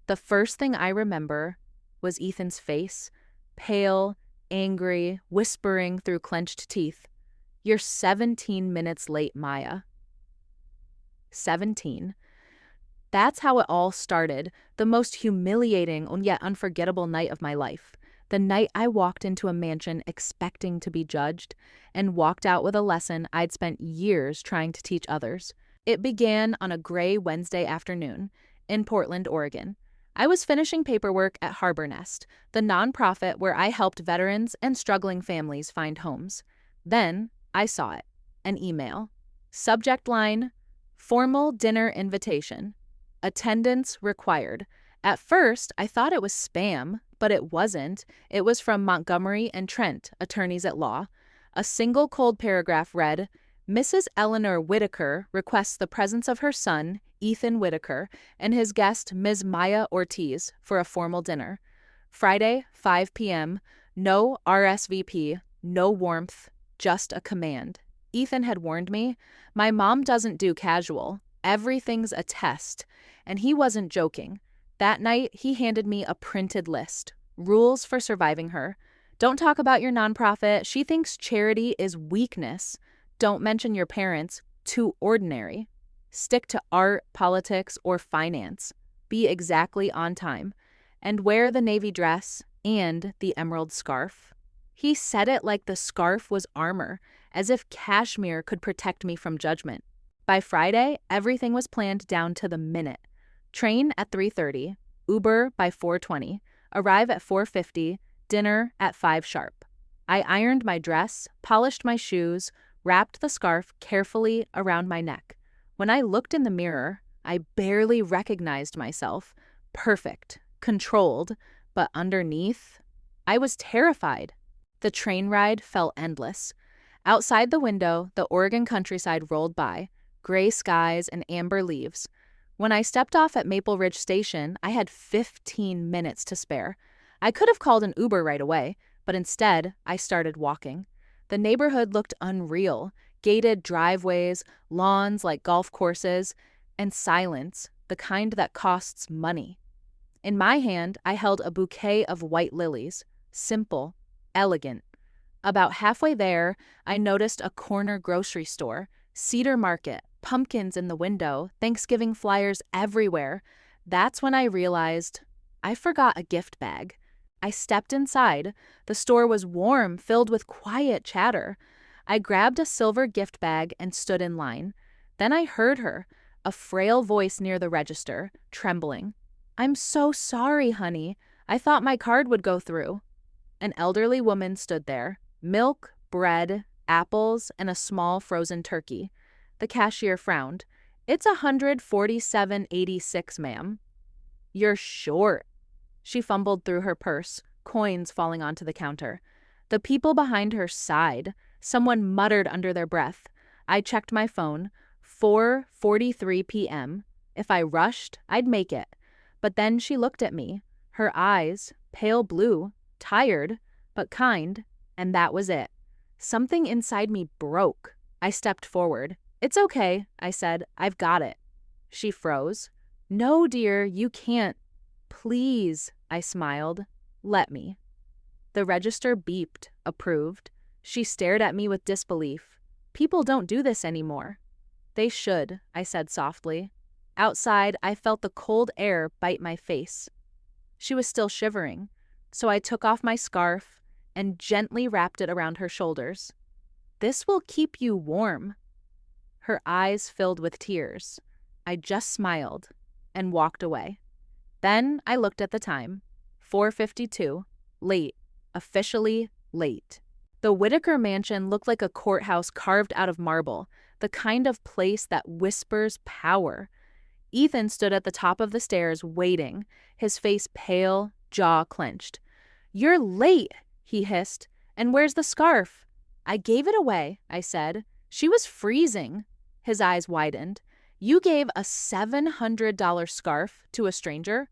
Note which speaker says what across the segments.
Speaker 1: The first thing I remember was Ethan's face, pale, angry, whispering through clenched teeth. "You're 17 minutes late, Maya." 17. That's how it all started, the most humiliating and yet unforgettable night of my life. The night I walked into a mansion expecting to be judged and walked out with a lesson I'd spent years trying to teach others. It began on a gray Wednesday afternoon in Portland, Oregon. I was finishing paperwork at Harbor Nest, the nonprofit where I helped veterans and struggling families find homes. Then I saw it, an email. Subject line, "Formal dinner invitation. Attendance required." At first, I thought it was spam, but it wasn't. It was from Montgomery and Trent, attorneys at law. A single cold paragraph read, "Mrs. Eleanor Whitaker requests the presence of her son, Ethan Whitaker, and his guest, Ms. Maya Ortiz, for a formal dinner. Friday, 5 p.m., no RSVP, no warmth, just a command." Ethan had warned me, "My mom doesn't do casual. Everything's a test." And he wasn't joking. That night, he handed me a printed list. Rules for surviving her. Don't talk about your nonprofit. She thinks charity is weakness. Don't mention your parents. Too ordinary. Stick to art, politics, or finance. Be exactly on time. And wear the navy dress and the emerald scarf. He said it like the scarf was armor, as if cashmere could protect me from judgment. By Friday, everything was planned down to the minute. Train at 3:30, Uber by 4:20, arrive at 4:50, dinner at 5 sharp. I ironed my dress, polished my shoes, wrapped the scarf carefully around my neck. When I looked in the mirror, I barely recognized myself. Perfect, controlled, but underneath, I was terrified. The train ride felt endless. Outside the window, the Oregon countryside rolled by, gray skies and amber leaves. When I stepped off at Maple Ridge Station, I had 15 minutes to spare. I could have called an Uber right away, but instead, I started walking. The neighborhood looked unreal. Gated driveways, lawns like golf courses, and silence, the kind that costs money. In my hand, I held a bouquet of white lilies. Simple, elegant. About halfway there, I noticed a corner grocery store, Cedar Market, pumpkins in the window, Thanksgiving flyers everywhere. That's when I realized I forgot a gift bag. I stepped inside. The store was warm, filled with quiet chatter. I grabbed a silver gift bag and stood in line. Then I heard her, a frail voice near the register, trembling. "I'm so sorry, honey. I thought my card would go through." An elderly woman stood there. Milk, bread, apples, and a small frozen turkey. The cashier frowned. "It's $147.86, ma'am." "You're short." She fumbled through her purse, coins falling onto the counter. The people behind her sighed. Someone muttered under their breath. I checked my phone. 4:43 p.m. If I rushed, I'd make it. But then she looked at me. Her eyes, pale blue, tired, but kind, and that was it. Something inside me broke. I stepped forward. "It's okay," I said. "I've got it." She froze. "No, dear, you can't." "Please," I smiled. "Let me." The register beeped, approved. She stared at me with disbelief. "People don't do this anymore." "They should," I said softly. Outside, I felt the cold air bite my face. She was still shivering, so I took off my scarf and gently wrapped it around her shoulders. "This will keep you warm." Her eyes filled with tears. I just smiled and walked away. Then I looked at the time. 4:52. Late. Officially late. The Whitaker mansion looked like a courthouse carved out of marble, the kind of place that whispers power. Ethan stood at the top of the stairs waiting, his face pale, jaw clenched. "You're late," he hissed. "And where's the scarf?" "I gave it away," I said. "She was freezing." His eyes widened. "You gave a $700 scarf to a stranger?"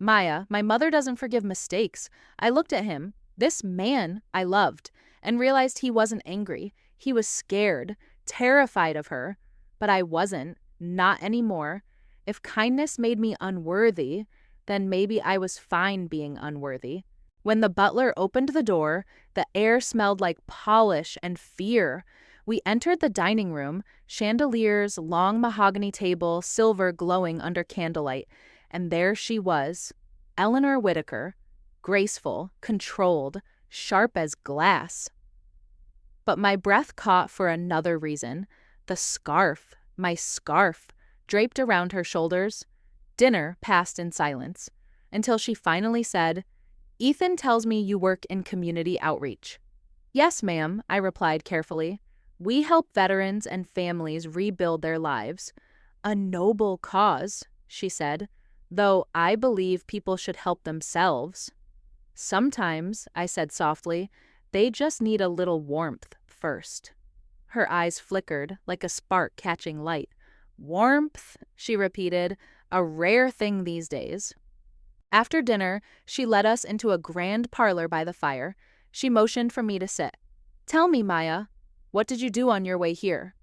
Speaker 1: "Maya, my mother doesn't forgive mistakes." I looked at him, this man I loved, and realized he wasn't angry. He was scared, terrified of her. But I wasn't, not anymore. If kindness made me unworthy, then maybe I was fine being unworthy. When the butler opened the door, the air smelled like polish and fear. We entered the dining room, chandeliers, long mahogany table, silver glowing under candlelight, and there she was, Eleanor Whitaker, graceful, controlled, sharp as glass. But my breath caught for another reason. The scarf, my scarf, draped around her shoulders. Dinner passed in silence, until she finally said, "Ethan tells me you work in community outreach." "Yes, ma'am," I replied carefully. "We help veterans and families rebuild their lives." "A noble cause," she said, "though I believe people should help themselves." "Sometimes," I said softly, "they just need a little warmth first." Her eyes flickered like a spark catching light. "Warmth," she repeated, "a rare thing these days." After dinner, she led us into a grand parlor by the fire. She motioned for me to sit. "Tell me, Maya, what did you do on your way here?"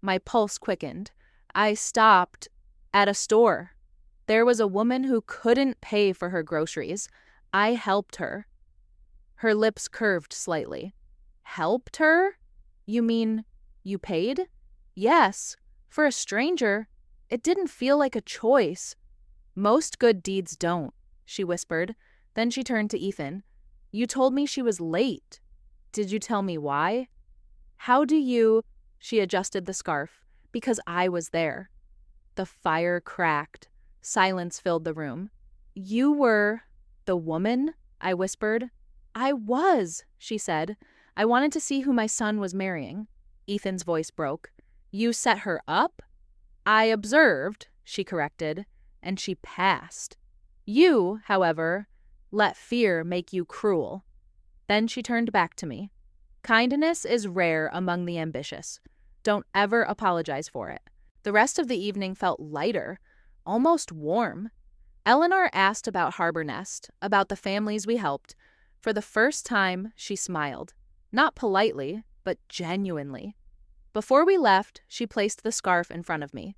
Speaker 1: My pulse quickened. "I stopped at a store. There was a woman who couldn't pay for her groceries. I helped her." Her lips curved slightly. "Helped her? You mean you paid?" "Yes. For a stranger, it didn't feel like a choice." "Most good deeds don't," she whispered. Then she turned to Ethan. "You told me she was late. Did you tell me why?" "How do you—" She adjusted the scarf. "Because I was there." The fire cracked. Silence filled the room. "You were the woman?" I whispered. "I was," she said. "I wanted to see who my son was marrying." Ethan's voice broke. "You set her up?" "I observed," she corrected, "and she passed. You, however, let fear make you cruel." Then she turned back to me. "Kindness is rare among the ambitious. Don't ever apologize for it." The rest of the evening felt lighter, almost warm. Eleanor asked about Harbor Nest, about the families we helped. For the first time, she smiled. Not politely, but genuinely. Before we left, she placed the scarf in front of me.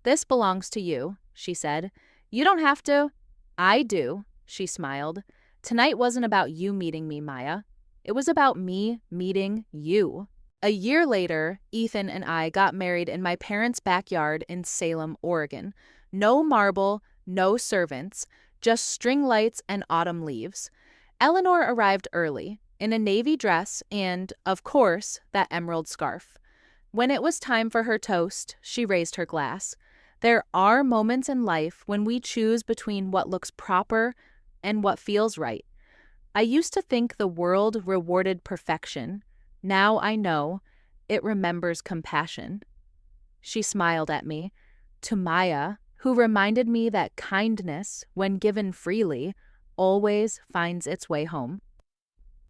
Speaker 1: "This belongs to you," she said. "You don't have to." "I do," she smiled. "Tonight wasn't about you meeting me, Maya. It was about me meeting you." A year later, Ethan and I got married in my parents' backyard in Salem, Oregon. No marble, no servants, just string lights and autumn leaves. Eleanor arrived early, in a navy dress and, of course, that emerald scarf. When it was time for her toast, she raised her glass. There are moments in life when we choose between what looks proper and what feels right. I used to think the world rewarded perfection. Now I know it remembers compassion. She smiled at me. To Maya, who reminded me that kindness, when given freely, always finds its way home.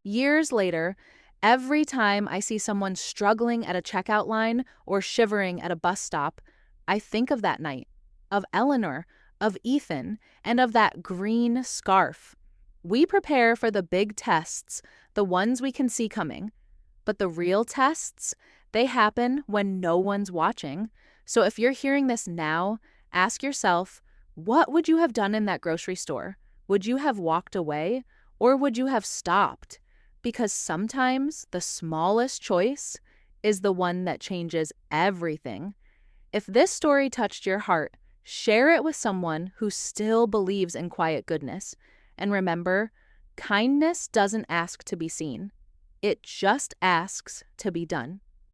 Speaker 1: Years later, every time I see someone struggling at a checkout line or shivering at a bus stop, I think of that night, of Eleanor, of Ethan, and of that green scarf. We prepare for the big tests, the ones we can see coming. But the real tests, they happen when no one's watching. So if you're hearing this now, ask yourself, what would you have done in that grocery store? Would you have walked away, or would you have stopped? Because sometimes the smallest choice is the one that changes everything. If this story touched your heart, share it with someone who still believes in quiet goodness. And remember, kindness doesn't ask to be seen. It just asks to be done.